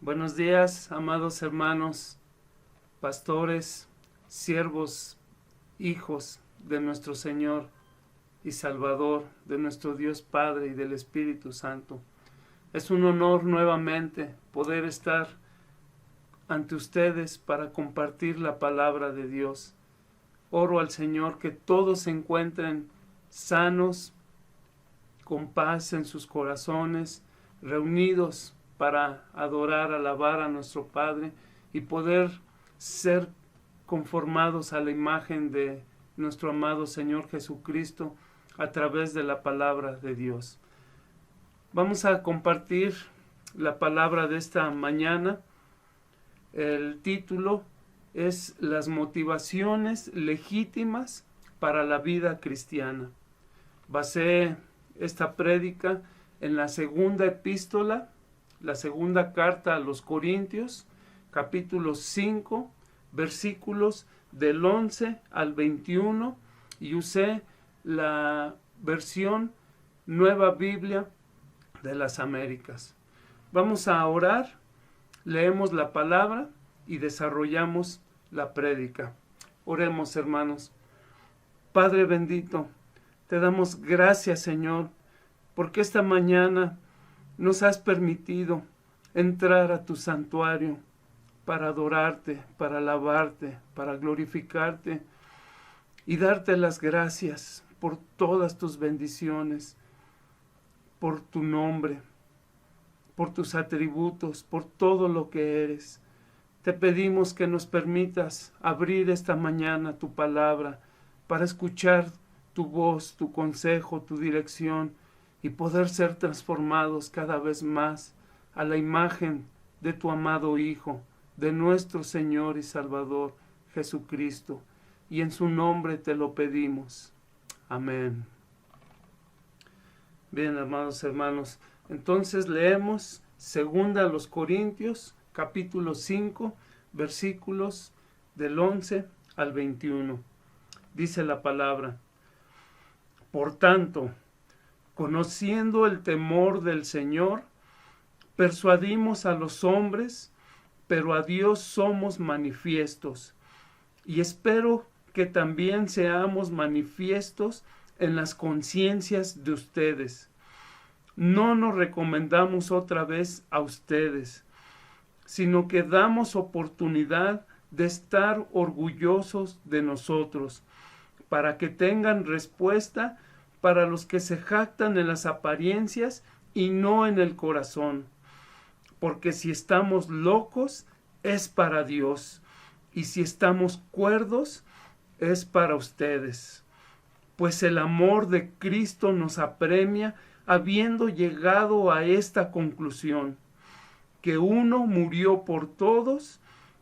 Buenos días, amados hermanos, pastores, siervos, hijos de nuestro Señor y Salvador, de nuestro Dios Padre y del Espíritu Santo. Es un honor nuevamente poder estar ante ustedes para compartir la palabra de Dios. Oro al Señor que todos se encuentren sanos, con paz en sus corazones, reunidos para adorar, alabar a nuestro Padre y poder ser conformados a la imagen de nuestro amado Señor Jesucristo a través de la palabra de Dios. Vamos a compartir la palabra de esta mañana. El título es Las motivaciones legítimas para la vida cristiana. Basé esta prédica en la segunda epístola, la segunda carta a los Corintios, capítulo 5, versículos del 11 al 21, y usé la versión Nueva Biblia de las Américas. Vamos a orar, leemos la palabra y desarrollamos la prédica. Oremos, hermanos. Padre bendito, te damos gracias, Señor, porque esta mañana nos has permitido entrar a tu santuario para adorarte, para alabarte, para glorificarte y darte las gracias por todas tus bendiciones, por tu nombre, por tus atributos, por todo lo que eres. Te pedimos que nos permitas abrir esta mañana tu palabra para escuchar tu voz, tu consejo, tu dirección y poder ser transformados cada vez más a la imagen de tu amado Hijo, de nuestro Señor y Salvador Jesucristo. Y en su nombre te lo pedimos. Amén. Bien, amados hermanos, entonces leemos 2 Corintios, capítulo 5, versículos del 11 al 21. Dice la palabra: Por tanto, conociendo el temor del Señor, persuadimos a los hombres, pero a Dios somos manifiestos, y espero que también seamos manifiestos en las conciencias de ustedes. No nos recomendamos otra vez a ustedes, sino que damos oportunidad de estar orgullosos de nosotros, para que tengan respuesta para los que se jactan en las apariencias y no en el corazón. Porque si estamos locos, es para Dios, y si estamos cuerdos, es para ustedes. Pues el amor de Cristo nos apremia, habiendo llegado a esta conclusión, que uno murió por todos,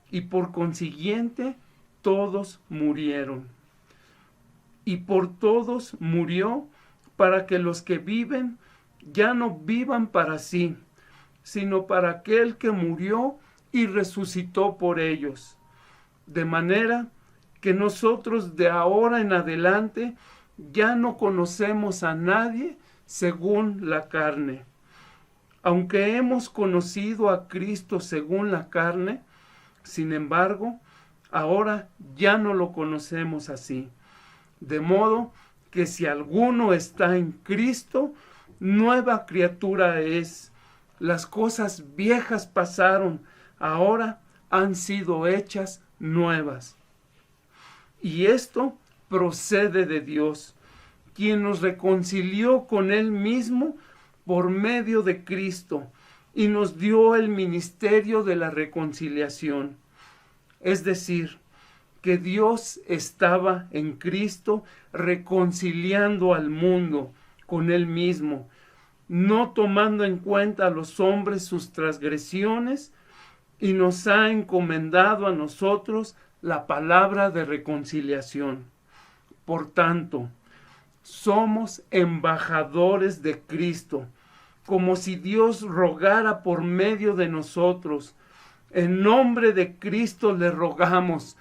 y por consiguiente todos murieron. Y por todos murió, para que los que viven ya no vivan para sí, sino para aquel que murió y resucitó por ellos. De manera que nosotros de ahora en adelante ya no conocemos a nadie según la carne. Aunque hemos conocido a Cristo según la carne, sin embargo, ahora ya no lo conocemos así. De modo que si alguno está en Cristo, nueva criatura es. Las cosas viejas pasaron, ahora han sido hechas nuevas. Y esto procede de Dios, quien nos reconcilió con Él mismo por medio de Cristo y nos dio el ministerio de la reconciliación. Es decir, que Dios estaba en Cristo reconciliando al mundo con Él mismo, no tomando en cuenta a los hombres sus transgresiones, y nos ha encomendado a nosotros la palabra de reconciliación. Por tanto, somos embajadores de Cristo, como si Dios rogara por medio de nosotros. En nombre de Cristo le rogamos: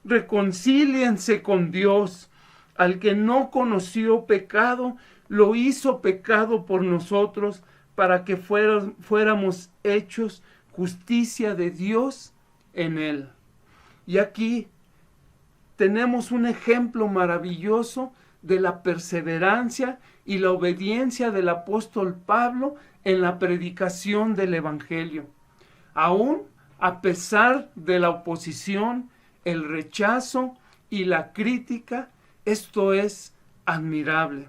reconcíliense con Dios. Al que no conoció pecado, lo hizo pecado por nosotros, para que fuéramos hechos justicia de Dios en él. Y aquí tenemos un ejemplo maravilloso de la perseverancia y la obediencia del apóstol Pablo en la predicación del Evangelio. Aún a pesar de la oposición, el rechazo y la crítica, esto es admirable.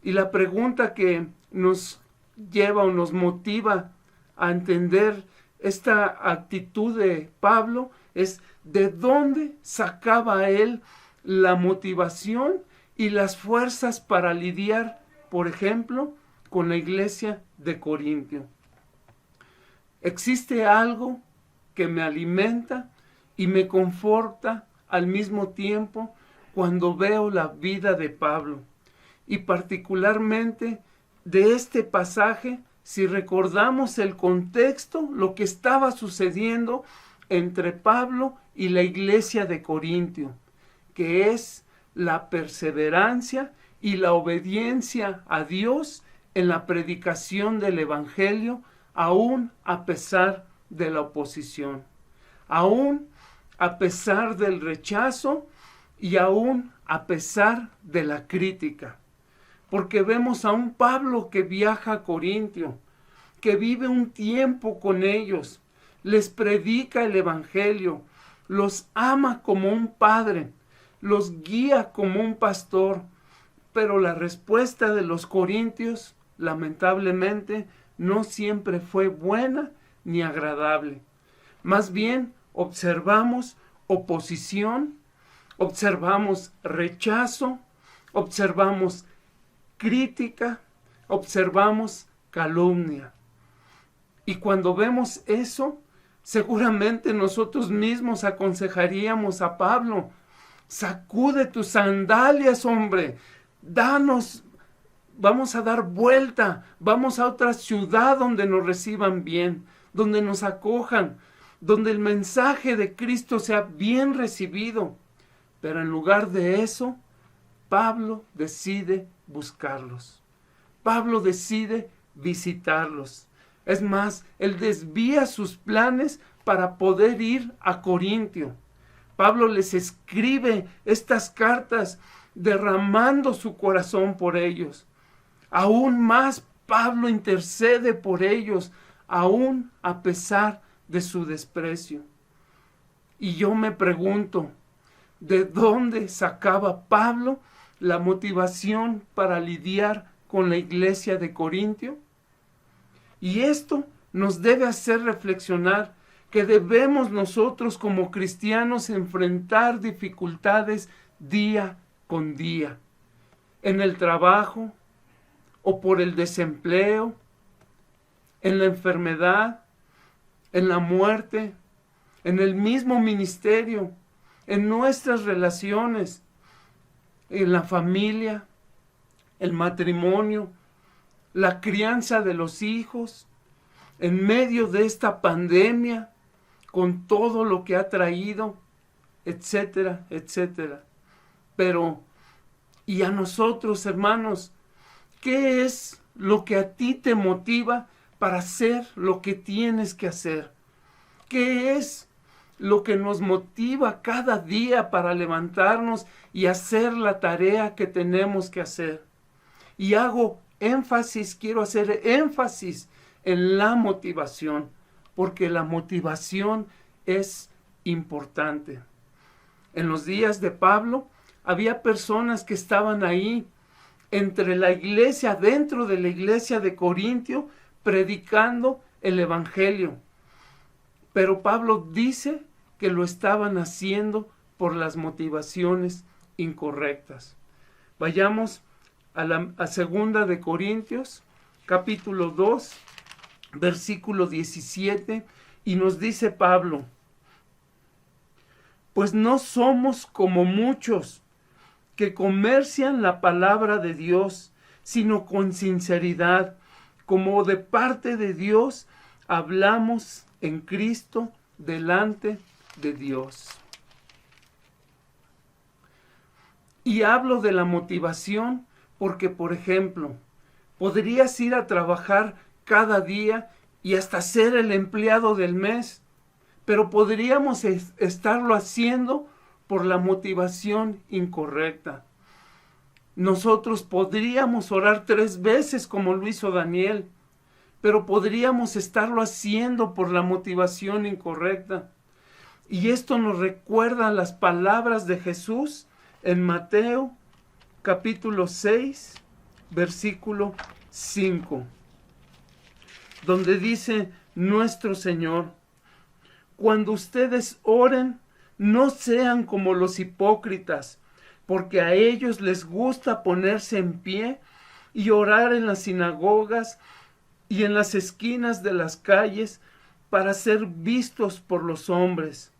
Y la pregunta que nos lleva o nos motiva a entender esta actitud de Pablo es: ¿de dónde sacaba él la motivación y las fuerzas para lidiar, por ejemplo, con la iglesia de Corintio? Existe algo que me alimenta y me conforta al mismo tiempo cuando veo la vida de Pablo, y particularmente de este pasaje, si recordamos el contexto, lo que estaba sucediendo entre Pablo y la iglesia de Corintio, que es la perseverancia y la obediencia a Dios en la predicación del Evangelio, aún a pesar de la oposición, aún a pesar del rechazo y aún a pesar de la crítica. Porque vemos a un Pablo que viaja a Corintio, que vive un tiempo con ellos, les predica el Evangelio, los ama como un padre, los guía como un pastor. Pero la respuesta de los corintios, lamentablemente, no siempre fue buena ni agradable. Más bien observamos oposición, observamos rechazo, observamos crítica, observamos calumnia. Y cuando vemos eso, seguramente nosotros mismos aconsejaríamos a Pablo: sacude tus sandalias, hombre, vamos a dar vuelta, vamos a otra ciudad donde nos reciban bien, donde nos acojan, donde el mensaje de Cristo sea bien recibido. Pero en lugar de eso, Pablo decide buscarlos. Pablo decide visitarlos. Es más, él desvía sus planes para poder ir a Corintio. Pablo les escribe estas cartas derramando su corazón por ellos. Aún más, Pablo intercede por ellos, aún a pesar de su desprecio. Y yo me pregunto, ¿de dónde sacaba Pablo la motivación para lidiar con la iglesia de Corintio? Y esto nos debe hacer reflexionar que debemos nosotros como cristianos enfrentar dificultades día con día, en el trabajo o por el desempleo, en la enfermedad, en la muerte, en el mismo ministerio, en nuestras relaciones, en la familia, el matrimonio, la crianza de los hijos, en medio de esta pandemia, con todo lo que ha traído, etcétera, etcétera. Pero, ¿y a nosotros, hermanos? ¿Qué es lo que a ti te motiva para hacer lo que tienes que hacer? ¿Qué es lo que nos motiva cada día para levantarnos y hacer la tarea que tenemos que hacer? Y quiero hacer énfasis en la motivación, porque la motivación es importante. En los días de Pablo había personas que estaban ahí entre la iglesia, dentro de la iglesia de Corintio, predicando el Evangelio. Pero Pablo dice que lo estaban haciendo por las motivaciones incorrectas. Vayamos a segunda de Corintios, capítulo 2, versículo 17, y nos dice Pablo: pues no somos como muchos que comercian la palabra de Dios, sino con sinceridad, como de parte de Dios, hablamos en Cristo delante de Dios. Y hablo de la motivación porque, por ejemplo, podrías ir a trabajar cada día y hasta ser el empleado del mes, pero podríamos estarlo haciendo por la motivación incorrecta. Nosotros podríamos orar 3 veces como lo hizo Daniel, pero podríamos estarlo haciendo por la motivación incorrecta. Y esto nos recuerda las palabras de Jesús en Mateo capítulo 6, versículo 5, donde dice nuestro Señor: cuando ustedes oren, no sean como los hipócritas, porque a ellos les gusta ponerse en pie y orar en las sinagogas y en las esquinas de las calles para ser vistos por los hombres.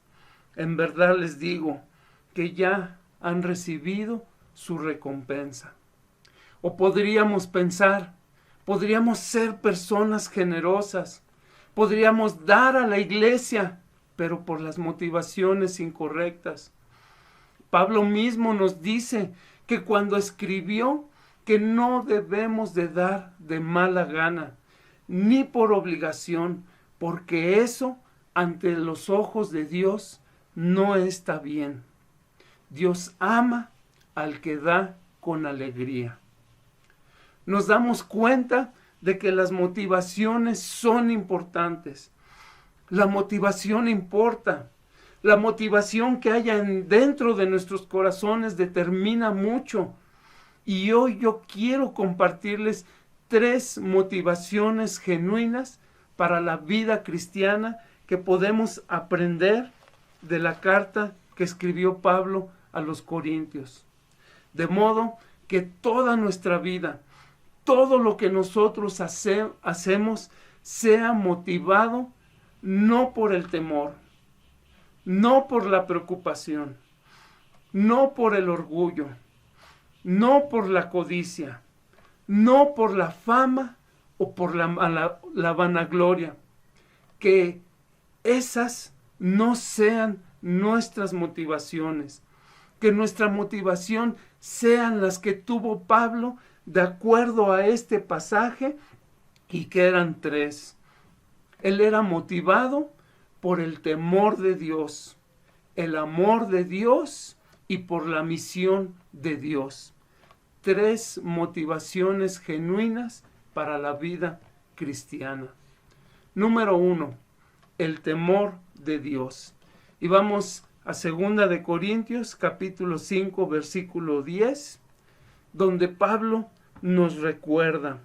En verdad les digo que ya han recibido su recompensa. O podríamos pensar, podríamos ser personas generosas, podríamos dar a la iglesia, pero por las motivaciones incorrectas. Pablo mismo nos dice que cuando escribió que no debemos de dar de mala gana, ni por obligación, porque eso ante los ojos de Dios no está bien. Dios ama al que da con alegría. Nos damos cuenta de que las motivaciones son importantes. La motivación importa. La motivación que haya dentro de nuestros corazones determina mucho. Y hoy yo quiero compartirles 3 motivaciones genuinas para la vida cristiana que podemos aprender de la carta que escribió Pablo a los Corintios. De modo que toda nuestra vida, todo lo que nosotros hacemos, sea motivado no por el temor, no por la preocupación, no por el orgullo, no por la codicia, no por la fama o por la vanagloria. Que esas no sean nuestras motivaciones. Que nuestra motivación sean las que tuvo Pablo de acuerdo a este pasaje, y que eran 3. Él era motivado por el temor de Dios, el amor de Dios y por la misión de Dios. 3 motivaciones genuinas para la vida cristiana. Número 1, el temor de Dios. Y vamos a 2 de Corintios, capítulo 5, versículo 10, donde Pablo nos recuerda: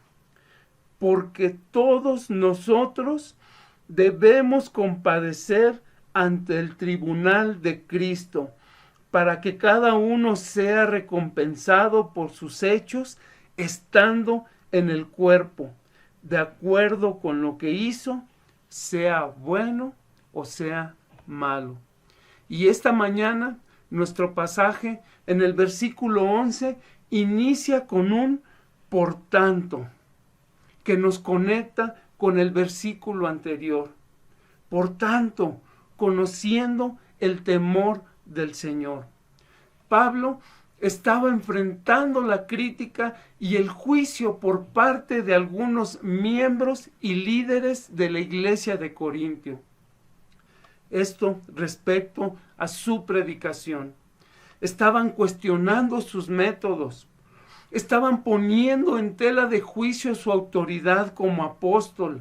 porque todos nosotros debemos compadecer ante el tribunal de Cristo, para que cada uno sea recompensado por sus hechos, estando en el cuerpo, de acuerdo con lo que hizo, sea bueno o sea malo. Y esta mañana, nuestro pasaje en el versículo 11 inicia con un por tanto, que nos conecta con el versículo anterior. Por tanto, conociendo el temor del Señor. Pablo estaba enfrentando la crítica y el juicio por parte de algunos miembros y líderes de la iglesia de Corintio. Esto respecto a su predicación. Estaban cuestionando sus métodos. Estaban poniendo en tela de juicio su autoridad como apóstol.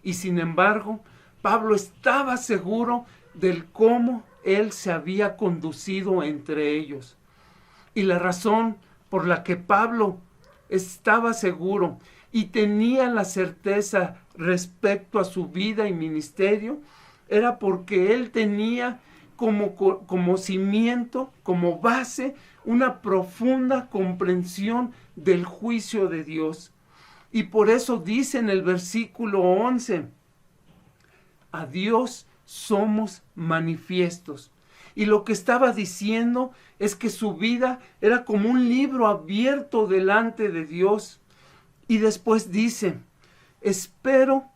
Y sin embargo, Pablo estaba seguro del cómo él se había conducido entre ellos. Y la razón por la que Pablo estaba seguro y tenía la certeza respecto a su vida y ministerio era porque él tenía como cimiento, como base, una profunda comprensión del juicio de Dios. Y por eso dice en el versículo 11, a Dios somos manifiestos. Y lo que estaba diciendo es que su vida era como un libro abierto delante de Dios. Y después dice, espero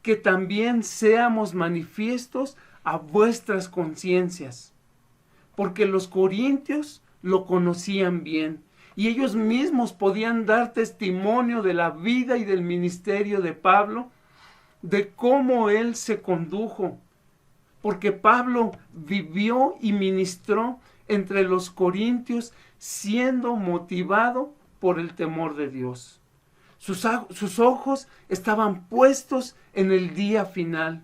que también seamos manifiestos a vuestras conciencias. Porque los corintios lo conocían bien y ellos mismos podían dar testimonio de la vida y del ministerio de Pablo, de cómo él se condujo, porque Pablo vivió y ministró entre los corintios siendo motivado por el temor de Dios. Sus ojos estaban puestos en el día final,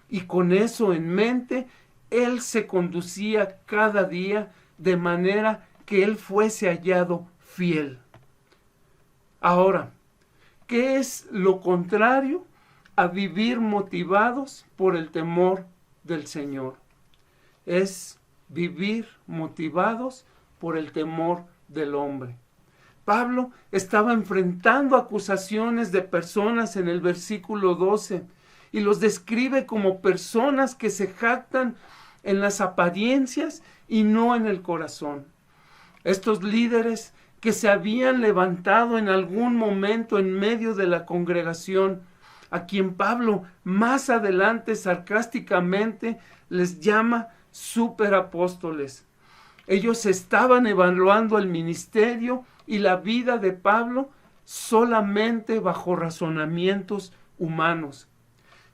y con eso en mente, él se conducía cada día de manera que él fuese hallado fiel. Ahora, ¿qué es lo contrario a vivir motivados por el temor del Señor? Es vivir motivados por el temor del hombre. Pablo estaba enfrentando acusaciones de personas en el versículo 12 y los describe como personas que se jactan en las apariencias y no en el corazón. Estos líderes que se habían levantado en algún momento en medio de la congregación, a quien Pablo más adelante sarcásticamente les llama superapóstoles. Ellos estaban evaluando el ministerio y la vida de Pablo solamente bajo razonamientos humanos.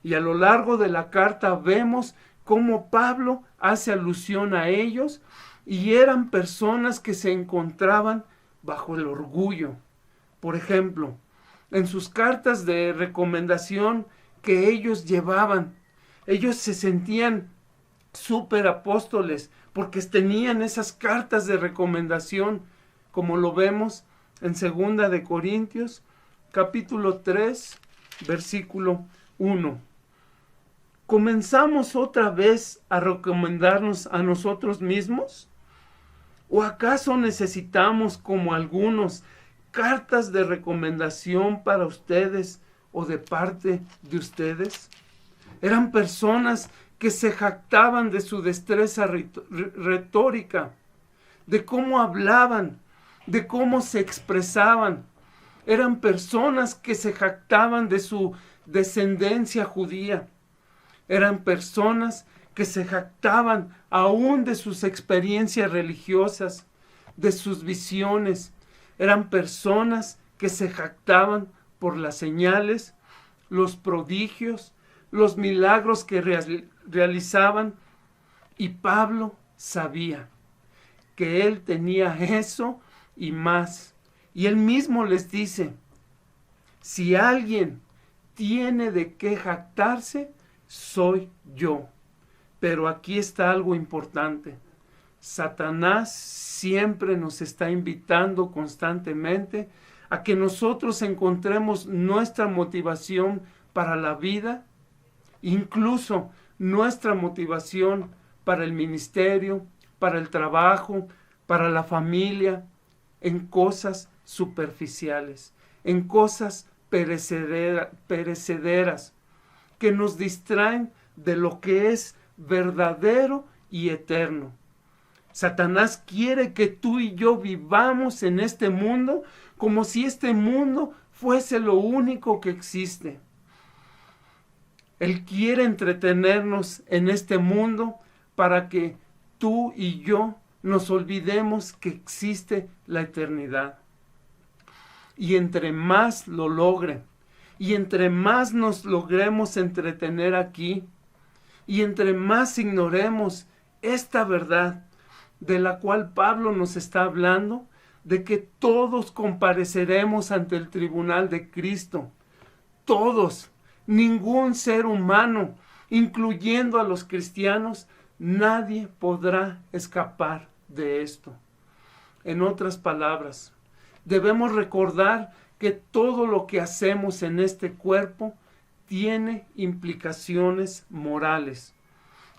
Y a lo largo de la carta vemos cómo Pablo hace alusión a ellos, y eran personas que se encontraban bajo el orgullo. Por ejemplo, en sus cartas de recomendación que ellos llevaban, ellos se sentían superapóstoles porque tenían esas cartas de recomendación, como lo vemos en 2 de Corintios, capítulo 3, versículo 1. ¿Comenzamos otra vez a recomendarnos a nosotros mismos? ¿O acaso necesitamos, como algunos, cartas de recomendación para ustedes o de parte de ustedes? Eran personas que se jactaban de su destreza retórica, de cómo hablaban, de cómo se expresaban. Eran personas que se jactaban de su descendencia judía. Eran personas que se jactaban aún de sus experiencias religiosas, de sus visiones. Eran personas que se jactaban por las señales, los prodigios, los milagros que realizaban. Y Pablo sabía que él tenía eso y más. Y él mismo les dice, si alguien tiene de qué jactarse, soy yo. Pero aquí está algo importante. Satanás siempre nos está invitando constantemente a que nosotros encontremos nuestra motivación para la vida, incluso nuestra motivación para el ministerio, para el trabajo, para la familia, en cosas superficiales, en cosas perecederas, que nos distraen de lo que es verdadero y eterno. Satanás quiere que tú y yo vivamos en este mundo como si este mundo fuese lo único que existe. Él quiere entretenernos en este mundo para que tú y yo nos olvidemos que existe la eternidad. Y entre más lo logre, y entre más nos logremos entretener aquí, y entre más ignoremos esta verdad de la cual Pablo nos está hablando, de que todos compareceremos ante el tribunal de Cristo. Todos, ningún ser humano, incluyendo a los cristianos, nadie podrá escapar de esto. En otras palabras, debemos recordar que todo lo que hacemos en este cuerpo tiene implicaciones morales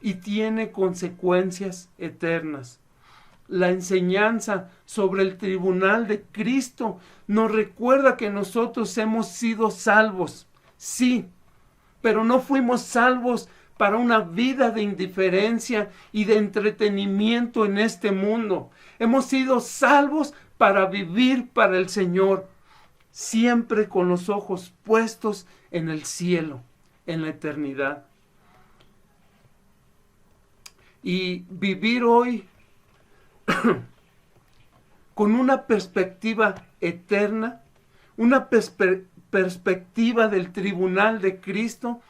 y tiene consecuencias eternas. La enseñanza sobre el tribunal de Cristo nos recuerda que nosotros hemos sido salvos, sí, pero no fuimos salvos para una vida de indiferencia y de entretenimiento en este mundo. Hemos sido salvos para vivir para el Señor, siempre con los ojos puestos en el cielo, en la eternidad. Y vivir hoy con una perspectiva eterna, una perspectiva del tribunal de Cristo,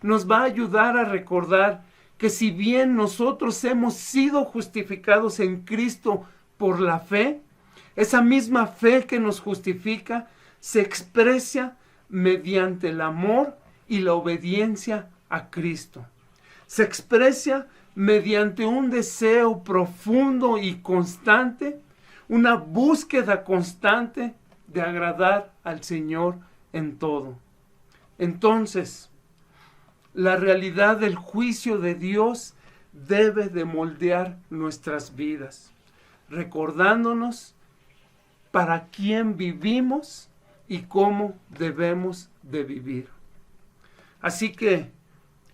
nos va a ayudar a recordar que si bien nosotros hemos sido justificados en Cristo por la fe, esa misma fe que nos justifica se expresa mediante el amor y la obediencia a Cristo. Se expresa mediante un deseo profundo y constante, una búsqueda constante de agradar al Señor en todo. Entonces, la realidad del juicio de Dios debe de moldear nuestras vidas, recordándonos para quién vivimos y cómo debemos de vivir. Así que,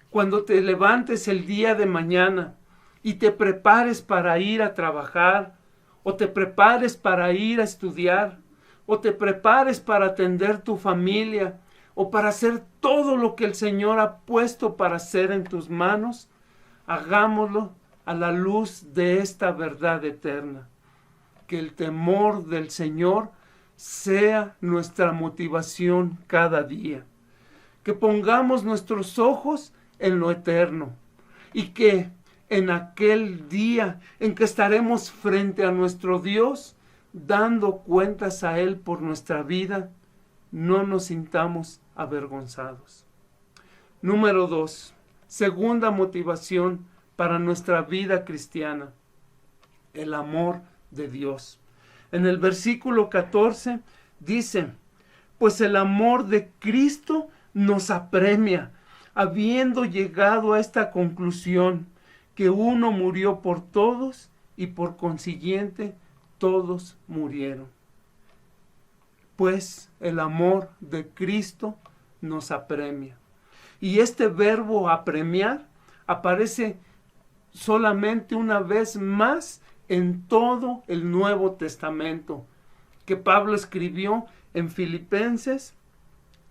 cuando te levantes el día de mañana y te prepares para ir a trabajar, o te prepares para ir a estudiar, o te prepares para atender tu familia, o para hacer todo lo que el Señor ha puesto para hacer en tus manos, hagámoslo a la luz de esta verdad eterna. Que el temor del Señor sea nuestra motivación cada día. Que pongamos nuestros ojos en lo eterno y que en aquel día en que estaremos frente a nuestro Dios, dando cuentas a Él por nuestra vida, no nos sintamos avergonzados. Número 2, segunda motivación para nuestra vida cristiana, el amor de Dios. En el versículo 14 dice, pues el amor de Cristo nos apremia, habiendo llegado a esta conclusión, que uno murió por todos y por consiguiente todos murieron. Pues el amor de Cristo nos apremia. Y este verbo apremiar aparece solamente una vez más en todo el Nuevo Testamento, que Pablo escribió en Filipenses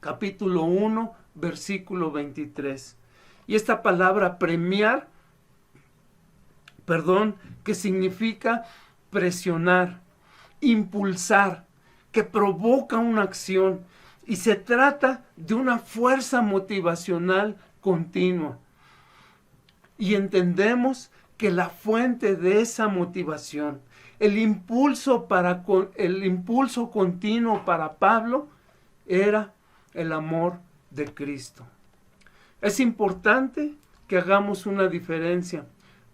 capítulo 1, versículo 23. Y esta palabra premiar, que significa presionar, impulsar, que provoca una acción, y se trata de una fuerza motivacional continua. Y entendemos que la fuente de esa motivación, el impulso continuo para Pablo, era el amor de Cristo. Es importante que hagamos una diferencia,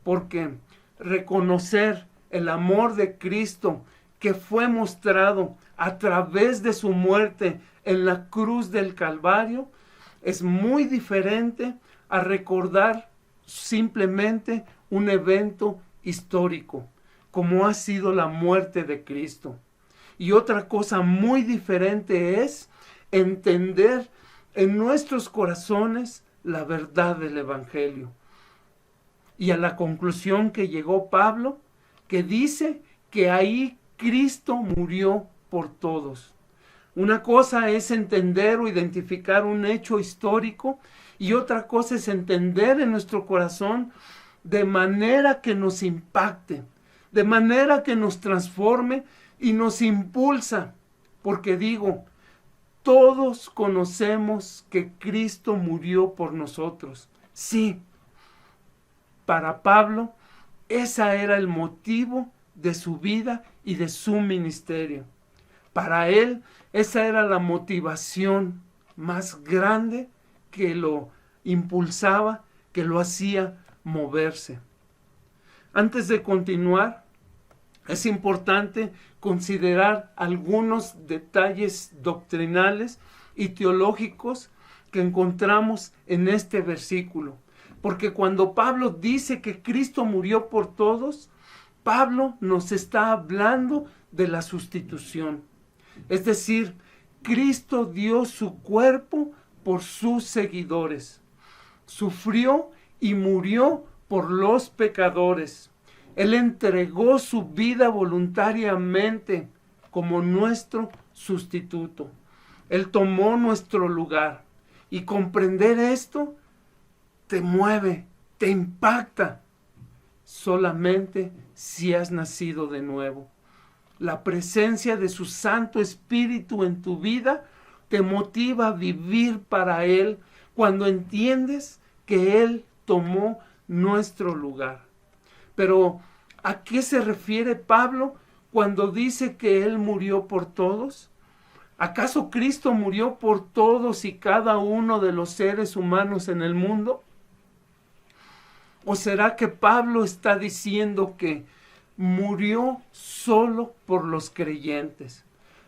porque reconocer el amor de Cristo que fue mostrado a través de su muerte en la cruz del Calvario es muy diferente a recordar simplemente un evento histórico, como ha sido la muerte de Cristo. Y otra cosa muy diferente es entender en nuestros corazones la verdad del Evangelio. Y a la conclusión que llegó Pablo, que dice que ahí Cristo murió por todos. Una cosa es entender o identificar un hecho histórico, y otra cosa es entender en nuestro corazón de manera que nos impacte, de manera que nos transforme y nos impulsa. Porque digo, todos conocemos que Cristo murió por nosotros. Sí, para Pablo, ese era el motivo de su vida y de su ministerio. Para él, esa era la motivación más grande que lo impulsaba, que lo hacía moverse. Antes de continuar, es importante considerar algunos detalles doctrinales y teológicos que encontramos en este versículo. Porque cuando Pablo dice que Cristo murió por todos, Pablo nos está hablando de la sustitución. Es decir, Cristo dio su cuerpo por sus seguidores. Sufrió y murió por los pecadores. Él entregó su vida voluntariamente como nuestro sustituto. Él tomó nuestro lugar. Y comprender esto te mueve, te impacta, solamente si has nacido de nuevo. La presencia de su Santo Espíritu en tu vida te motiva a vivir para Él cuando entiendes que Él tomó nuestro lugar. Pero, ¿a qué se refiere Pablo cuando dice que Él murió por todos? ¿Acaso Cristo murió por todos y cada uno de los seres humanos en el mundo? ¿O será que Pablo está diciendo que murió solo por los creyentes?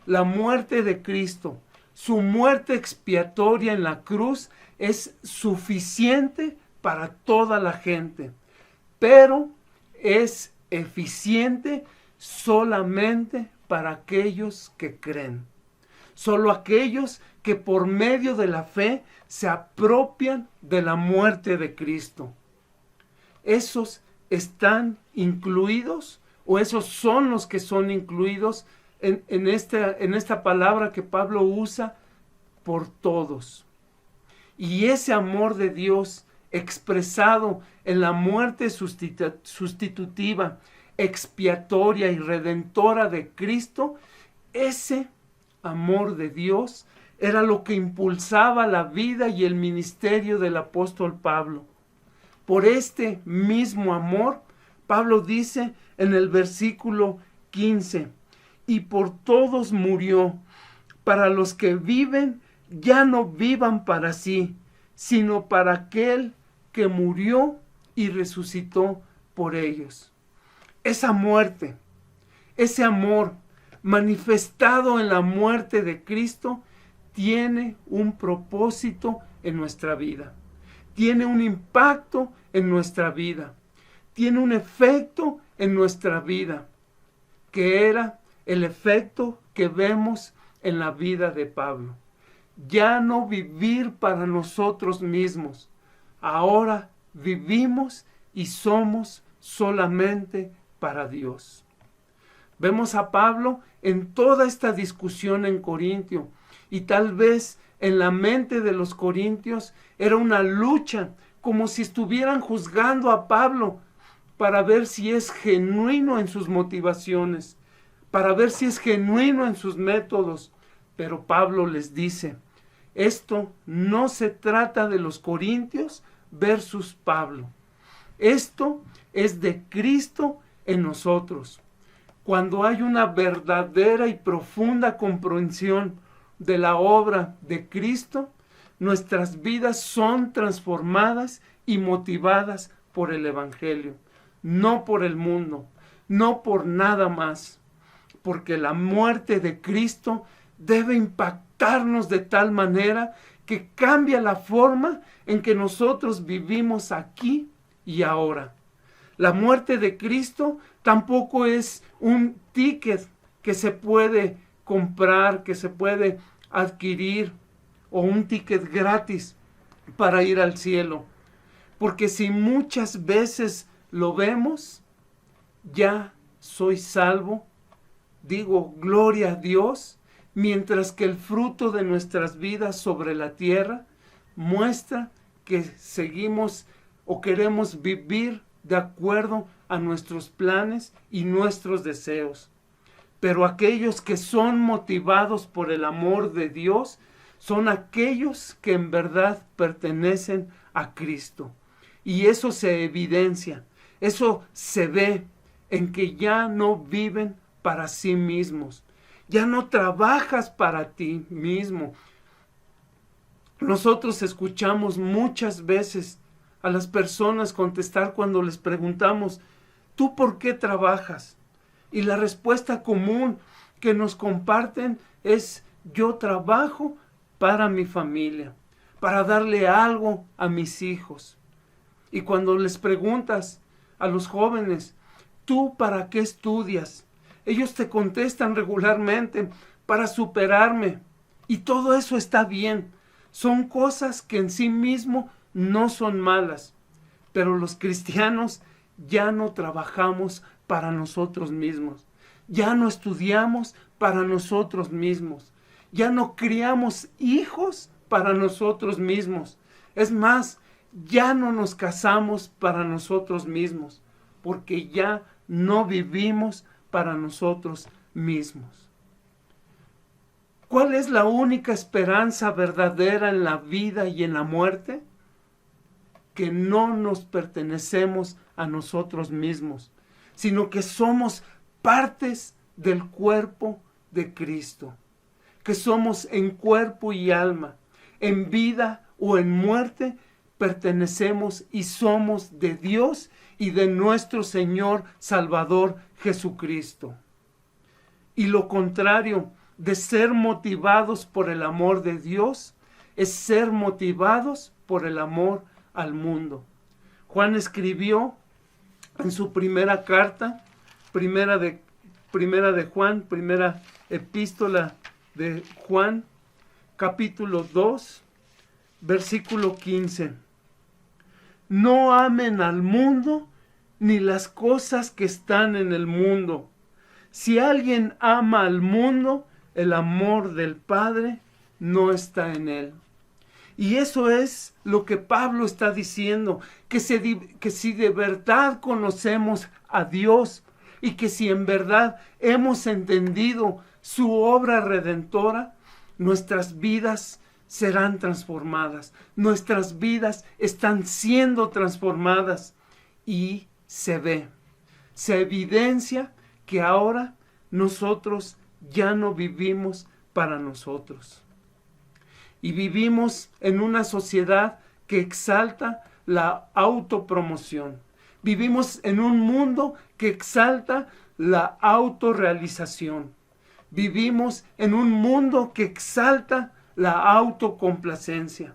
La muerte de Cristo, su muerte expiatoria en la cruz, es suficiente para toda la gente, pero es eficiente solamente para aquellos que creen. Solo aquellos que por medio de la fe se apropian de la muerte de Cristo. ¿Esos están incluidos o esos son los que son incluidos en esta palabra que Pablo usa por todos? Y ese amor de Dios expresado en la muerte sustitutiva, expiatoria y redentora de Cristo, ese amor de Dios era lo que impulsaba la vida y el ministerio del apóstol Pablo. Por este mismo amor, Pablo dice en el versículo 15, y por todos murió, para los que viven ya no vivan para sí, sino para aquel que murió y resucitó por ellos. Esa muerte, ese amor manifestado en la muerte de Cristo, tiene un propósito en nuestra vida, tiene un impacto en nuestra vida, tiene un efecto en nuestra vida, que era el efecto que vemos en la vida de Pablo. Ya no vivir para nosotros mismos, ahora vivimos y somos solamente para Dios. Vemos a Pablo en toda esta discusión en Corintio, y tal vez en la mente de los corintios era una lucha, como si estuvieran juzgando a Pablo para ver si es genuino en sus motivaciones, para ver si es genuino en sus métodos. Pero Pablo les dice, esto no se trata de los corintios versus Pablo. Esto es de Cristo en nosotros. Cuando hay una verdadera y profunda comprensión de la obra de Cristo, nuestras vidas son transformadas y motivadas por el Evangelio, no por el mundo, no por nada más, porque la muerte de Cristo debe impactarnos de tal manera que cambia la forma en que nosotros vivimos aquí y ahora. La muerte de Cristo tampoco es un ticket que se puede comprar, que se puede adquirir, o un ticket gratis para ir al cielo. Porque si muchas veces lo vemos, ya soy salvo, digo gloria a Dios, mientras que el fruto de nuestras vidas sobre la tierra muestra que seguimos o queremos vivir de acuerdo a nuestros planes y nuestros deseos. Pero aquellos que son motivados por el amor de Dios son aquellos que en verdad pertenecen a Cristo. Y eso se evidencia, eso se ve en que ya no viven para sí mismos. Ya no trabajas para ti mismo. Nosotros escuchamos muchas veces a las personas contestar cuando les preguntamos, ¿tú por qué trabajas? Y la respuesta común que nos comparten es, yo trabajo para mi familia, para darle algo a mis hijos. Y cuando les preguntas a los jóvenes, ¿tú para qué estudias? Ellos te contestan regularmente, para superarme. Y todo eso está bien. Son cosas que en sí mismo no son malas. Pero los cristianos ya no trabajamos para nosotros mismos. Ya no estudiamos para nosotros mismos. Ya no criamos hijos para nosotros mismos. Es más, ya no nos casamos para nosotros mismos, porque ya no vivimos para nosotros mismos. ¿Cuál es la única esperanza verdadera en la vida y en la muerte? Que no nos pertenecemos a nosotros mismos, sino que somos partes del cuerpo de Cristo, que somos en cuerpo y alma, en vida o en muerte, pertenecemos y somos de Dios y de nuestro Señor Salvador Jesucristo. Y lo contrario de ser motivados por el amor de Dios es ser motivados por el amor al mundo. Juan escribió en su primera carta, primera de Juan, primera epístola de Juan, capítulo 2, versículo 15. No amen al mundo ni las cosas que están en el mundo. Si alguien ama al mundo, el amor del Padre no está en él. Y eso es lo que Pablo está diciendo, que si de verdad conocemos a Dios y que si en verdad hemos entendido su obra redentora, nuestras vidas serán transformadas. Nuestras vidas están siendo transformadas y se evidencia que ahora nosotros ya no vivimos para nosotros. Y vivimos en una sociedad que exalta la autopromoción. Vivimos en un mundo que exalta la autorrealización. Vivimos en un mundo que exalta la autocomplacencia.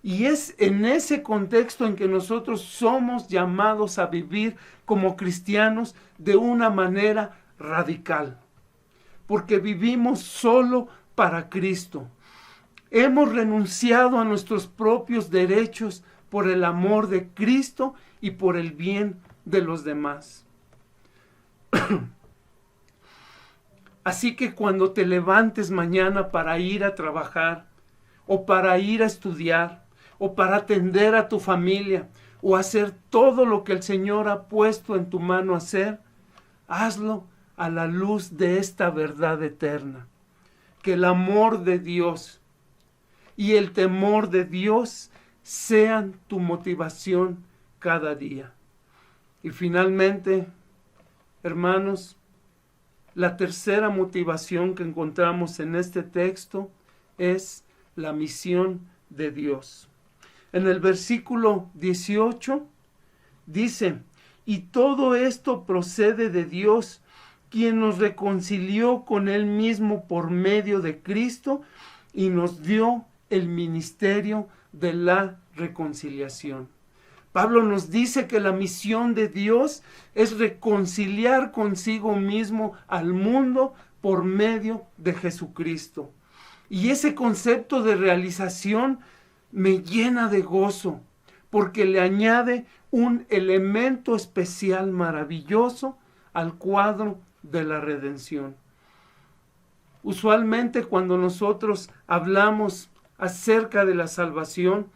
Y es en ese contexto en que nosotros somos llamados a vivir como cristianos de una manera radical. Porque vivimos solo para Cristo. Hemos renunciado a nuestros propios derechos por el amor de Cristo y por el bien de los demás. Así que cuando te levantes mañana para ir a trabajar, o para ir a estudiar, o para atender a tu familia, o hacer todo lo que el Señor ha puesto en tu mano hacer, hazlo a la luz de esta verdad eterna. Que el amor de Dios y el temor de Dios sean tu motivación cada día. Y finalmente, hermanos, la tercera motivación que encontramos en este texto es la misión de Dios. En el versículo 18 dice: y todo esto procede de Dios, quien nos reconcilió con Él mismo por medio de Cristo y nos dio el ministerio de la reconciliación. Pablo nos dice que la misión de Dios es reconciliar consigo mismo al mundo por medio de Jesucristo. Y ese concepto de realización me llena de gozo, porque le añade un elemento especial maravilloso al cuadro de la redención. Usualmente cuando nosotros hablamos acerca de la salvación,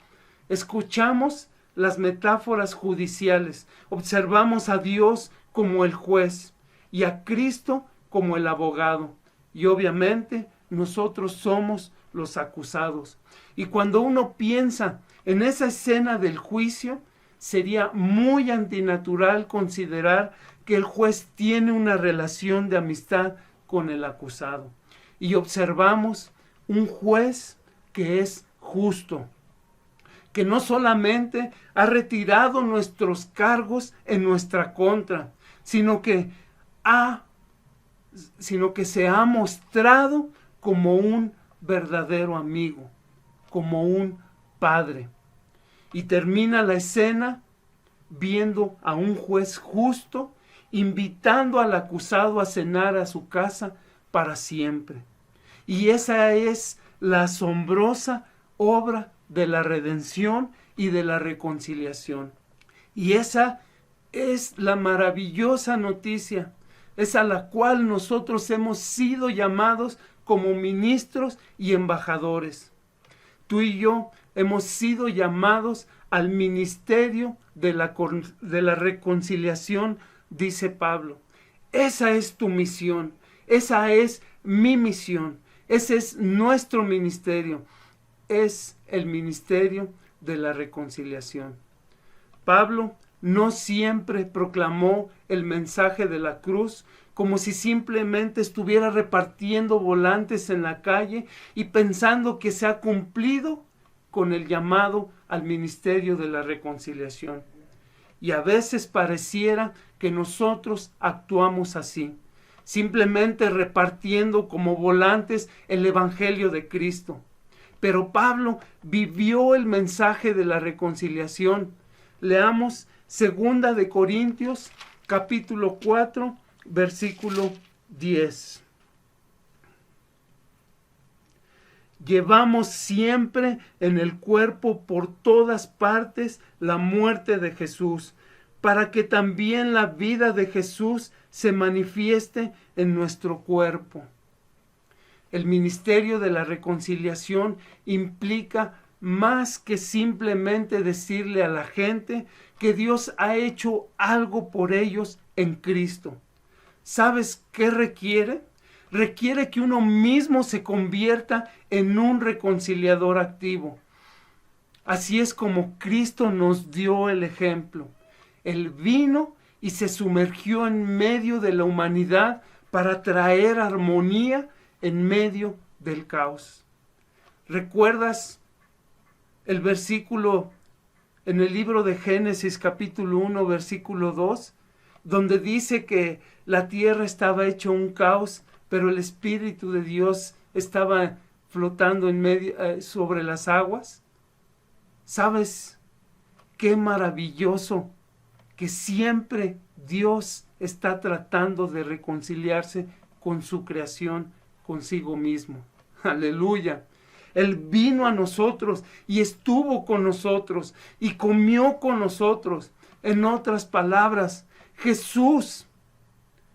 escuchamos las metáforas judiciales, observamos a Dios como el juez y a Cristo como el abogado, y obviamente nosotros somos los acusados. Y cuando uno piensa en esa escena del juicio, sería muy antinatural considerar que el juez tiene una relación de amistad con el acusado. Y observamos un juez que es justo, que no solamente ha retirado nuestros cargos en nuestra contra, sino que se ha mostrado como un verdadero amigo, como un padre. Y termina la escena viendo a un juez justo invitando al acusado a cenar a su casa para siempre. Y esa es la asombrosa obra de la redención y de la reconciliación. Y esa es la maravillosa noticia, es a la cual nosotros hemos sido llamados como ministros y embajadores. Tú y yo hemos sido llamados al ministerio de la reconciliación, dice Pablo. Esa es tu misión, esa es mi misión, Ese es nuestro ministerio, es el ministerio de la reconciliación. Pablo no siempre proclamó el mensaje de la cruz como si simplemente estuviera repartiendo volantes en la calle y pensando que se ha cumplido con el llamado al ministerio de la reconciliación. Y a veces pareciera que nosotros actuamos así, simplemente repartiendo como volantes el evangelio de Cristo. Pero Pablo vivió el mensaje de la reconciliación. Leamos 2 de Corintios, capítulo 4, versículo 10. Llevamos siempre en el cuerpo por todas partes la muerte de Jesús, para que también la vida de Jesús se manifieste en nuestro cuerpo. El ministerio de la reconciliación implica más que simplemente decirle a la gente que Dios ha hecho algo por ellos en Cristo. ¿Sabes qué requiere? Requiere que uno mismo se convierta en un reconciliador activo. Así es como Cristo nos dio el ejemplo. Él vino y se sumergió en medio de la humanidad para traer armonía en medio del caos. ¿Recuerdas el versículo en el libro de Génesis capítulo 1 versículo 2? Donde dice que la tierra estaba hecha un caos, pero el Espíritu de Dios estaba flotando en medio, sobre las aguas. ¿Sabes qué maravilloso? Que siempre Dios está tratando de reconciliarse con su creación, consigo mismo. Aleluya. Él vino a nosotros y estuvo con nosotros y comió con nosotros. En otras palabras, Jesús,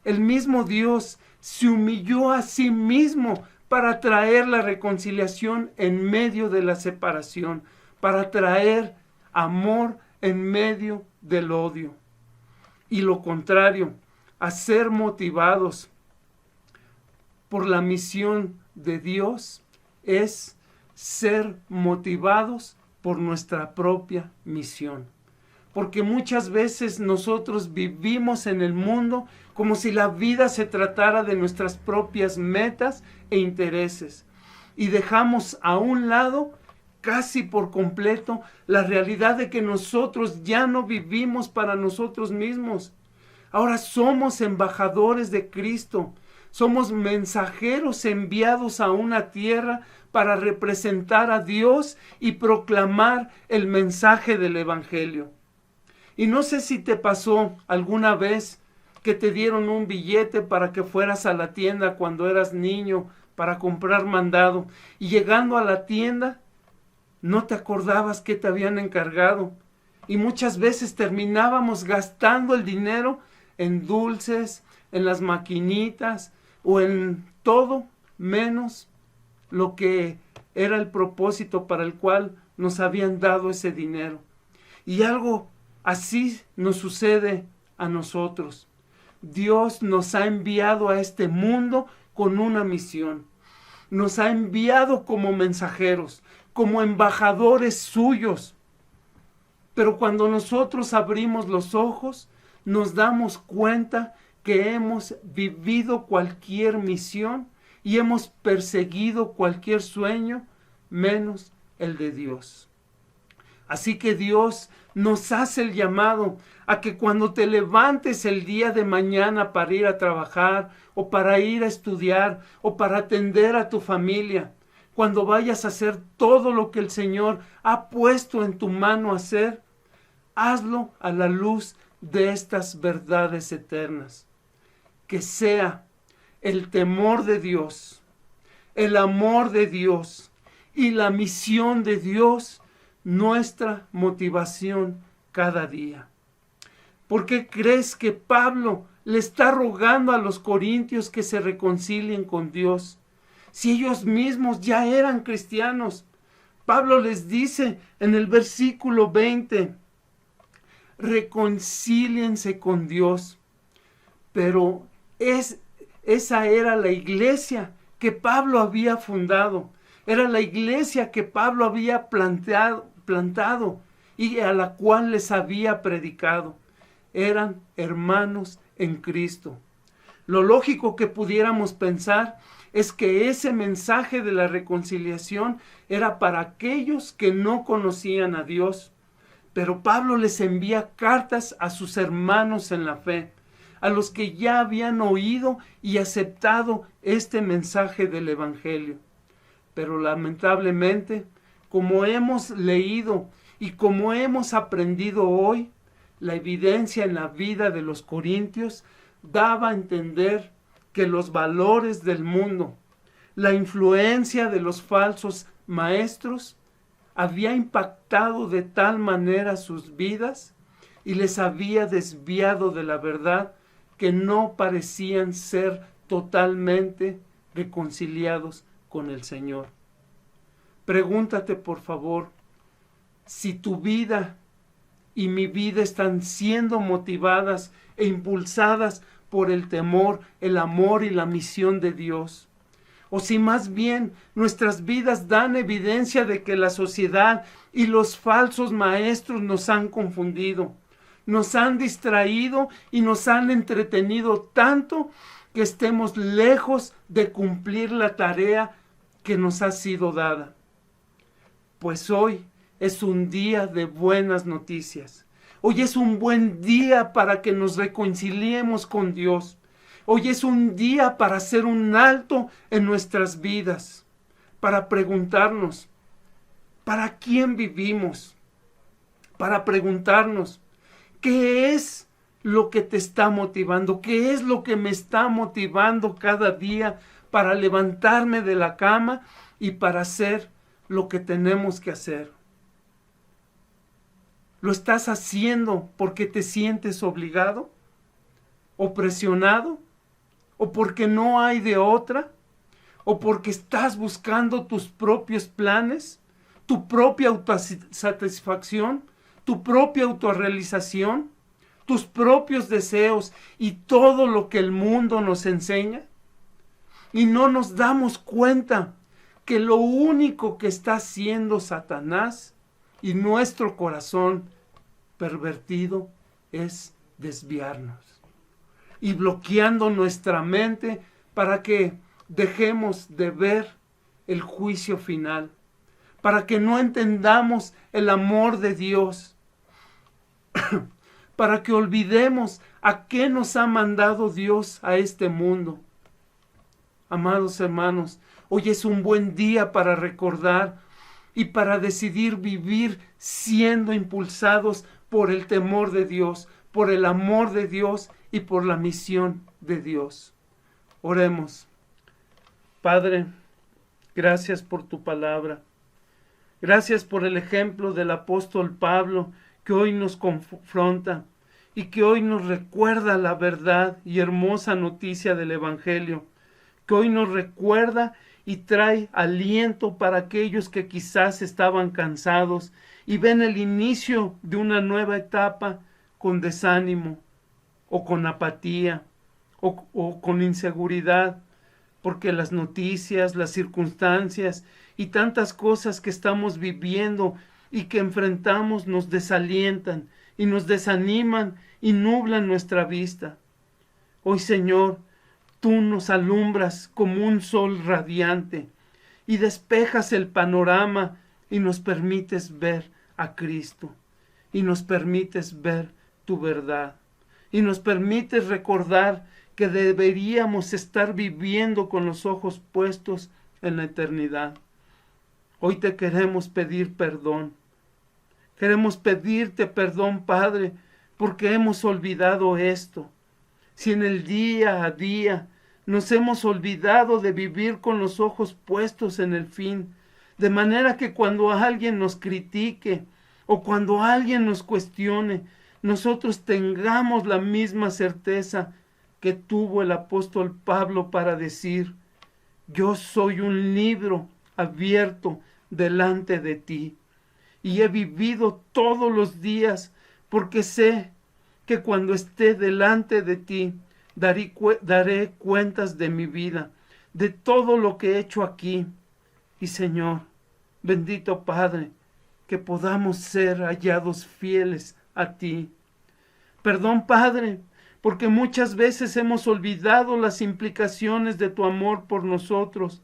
el mismo Dios, se humilló a sí mismo para traer la reconciliación en medio de la separación, para traer amor en medio del odio. Y lo contrario, a ser motivados por la misión de Dios es ser motivados por nuestra propia misión. Porque muchas veces nosotros vivimos en el mundo como si la vida se tratara de nuestras propias metas e intereses. Y dejamos a un lado casi por completo la realidad de que nosotros ya no vivimos para nosotros mismos. Ahora somos embajadores de Cristo. Somos mensajeros enviados a una tierra para representar a Dios y proclamar el mensaje del Evangelio. Y no sé si te pasó alguna vez que te dieron un billete para que fueras a la tienda cuando eras niño para comprar mandado. Y llegando a la tienda, no te acordabas qué te habían encargado. Y muchas veces terminábamos gastando el dinero en dulces, en las maquinitas o en todo menos lo que era el propósito para el cual nos habían dado ese dinero. Y algo así nos sucede a nosotros. Dios nos ha enviado a este mundo con una misión. Nos ha enviado como mensajeros, como embajadores suyos. Pero cuando nosotros abrimos los ojos, nos damos cuenta que hemos vivido cualquier misión y hemos perseguido cualquier sueño, menos el de Dios. Así que Dios nos hace el llamado a que cuando te levantes el día de mañana para ir a trabajar o para ir a estudiar o para atender a tu familia, cuando vayas a hacer todo lo que el Señor ha puesto en tu mano hacer, hazlo a la luz de estas verdades eternas. Que sea el temor de Dios, el amor de Dios y la misión de Dios nuestra motivación cada día. ¿Por qué crees que Pablo le está rogando a los corintios que se reconcilien con Dios? Si ellos mismos ya eran cristianos. Pablo les dice en el versículo 20, reconcíliense con Dios. Pero esa era la iglesia que Pablo había fundado. Era la iglesia que Pablo había plantado y a la cual les había predicado. Eran hermanos en Cristo. Lo lógico que pudiéramos pensar es que ese mensaje de la reconciliación era para aquellos que no conocían a Dios. Pero Pablo les envía cartas a sus hermanos en la fe, a los que ya habían oído y aceptado este mensaje del Evangelio. Pero lamentablemente, como hemos leído y como hemos aprendido hoy, la evidencia en la vida de los corintios daba a entender que los valores del mundo, la influencia de los falsos maestros, había impactado de tal manera sus vidas y les había desviado de la verdad que no parecían ser totalmente reconciliados con el Señor. Pregúntate, por favor, si tu vida y mi vida están siendo motivadas e impulsadas por el temor, el amor y la misión de Dios. O si más bien nuestras vidas dan evidencia de que la sociedad y los falsos maestros nos han confundido, nos han distraído y nos han entretenido tanto que estemos lejos de cumplir la tarea que nos ha sido dada. Pues hoy es un día de buenas noticias. Hoy es un buen día para que nos reconciliemos con Dios. Hoy es un día para hacer un alto en nuestras vidas, para preguntarnos, ¿para quién vivimos? Para preguntarnos, ¿qué es lo que te está motivando? ¿Qué es lo que me está motivando cada día para levantarme de la cama y para hacer lo que tenemos que hacer? ¿Lo estás haciendo porque te sientes obligado o presionado? ¿O porque no hay de otra? ¿O porque estás buscando tus propios planes? ¿Tu propia autosatisfacción? ¿Tu propia autorrealización? ¿Tus propios deseos y todo lo que el mundo nos enseña? Y no nos damos cuenta que lo único que está haciendo Satanás y nuestro corazón pervertido es desviarnos y bloqueando nuestra mente para que dejemos de ver el juicio final, para que no entendamos el amor de Dios, para que olvidemos a qué nos ha mandado Dios a este mundo. Amados hermanos, hoy es un buen día para recordar y para decidir vivir siendo impulsados por el temor de Dios, por el amor de Dios y por la misión de Dios. Oremos. Padre, gracias por tu palabra. Gracias por el ejemplo del apóstol Pablo que hoy nos confronta y que hoy nos recuerda la verdad y hermosa noticia del Evangelio, que hoy nos recuerda y trae aliento para aquellos que quizás estaban cansados y ven el inicio de una nueva etapa con desánimo o con apatía o con inseguridad, porque las noticias, las circunstancias y tantas cosas que estamos viviendo y que enfrentamos nos desalientan y nos desaniman y nublan nuestra vista. Hoy, Señor, tú nos alumbras como un sol radiante y despejas el panorama y nos permites ver a Cristo y nos permites ver tu verdad y nos permites recordar que deberíamos estar viviendo con los ojos puestos en la eternidad. Hoy te queremos pedir perdón. Queremos pedirte perdón, Padre, porque hemos olvidado esto. Si en el día a día nos hemos olvidado de vivir con los ojos puestos en el fin, de manera que cuando alguien nos critique o cuando alguien nos cuestione, nosotros tengamos la misma certeza que tuvo el apóstol Pablo para decir: yo soy un libro abierto delante de ti y he vivido todos los días porque sé que cuando esté delante de ti daré cuentas de mi vida, de todo lo que he hecho aquí. Y Señor, bendito Padre, que podamos ser hallados fieles a ti. Perdón, Padre, porque muchas veces hemos olvidado las implicaciones de tu amor por nosotros,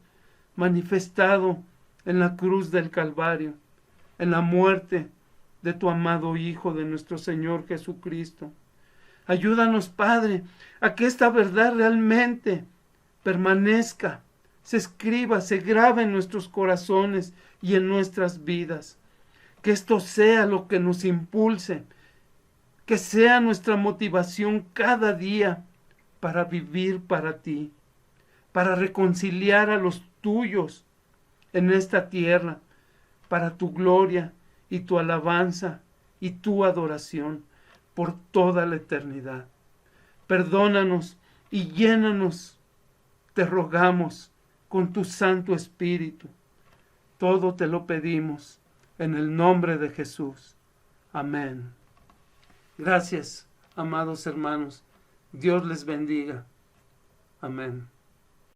manifestado en la cruz del Calvario, en la muerte de tu amado Hijo, de nuestro Señor Jesucristo. Ayúdanos, Padre, a que esta verdad realmente permanezca, se escriba, se grabe en nuestros corazones y en nuestras vidas. Que esto sea lo que nos impulse, que sea nuestra motivación cada día para vivir para ti, para reconciliar a los tuyos en esta tierra, para tu gloria y tu alabanza y tu adoración por toda la eternidad. Perdónanos y llénanos, te rogamos, con tu Santo Espíritu. Todo te lo pedimos en el nombre de Jesús. Amén. Gracias, amados hermanos. Dios les bendiga. Amén.